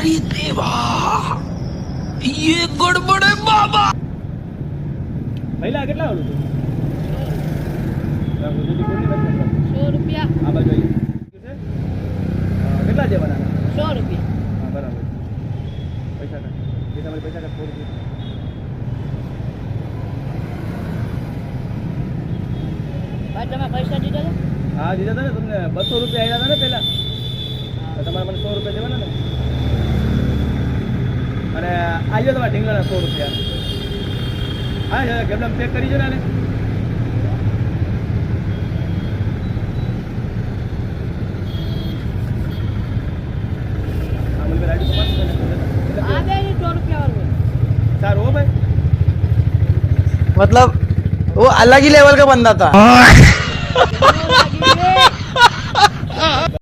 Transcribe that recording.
अरे देवा ये गड़बड़ है बाबा। પહેલા કેટલા ઓલું હતું? 100 રૂપિયા. આ બાજુ આવી. કેટલા દેવાના? 100 રૂપિયા. હા બરાબર. પૈસા કાઢ. જે તમારે પૈસા કાઢ 100 રૂપિયા. ભાઈ તમે પૈસા દીધા હતા? હા દીધા હતા ને તમને 200 રૂપિયા આવ્યા હતા ને પહેલા. તમારે મને 100 રૂપિયા દેવાના ને. અને આજે તમારા ઢીંગલાના 100 રૂપિયા. હા કેમ ચેક કરી છે ને આને? હા મને રાઈડ તો પાસ આ બે 100 રૂપિયા વાળું. સારું હો ભાઈ. मतलब वो अलग ही लेवल का बंदा था।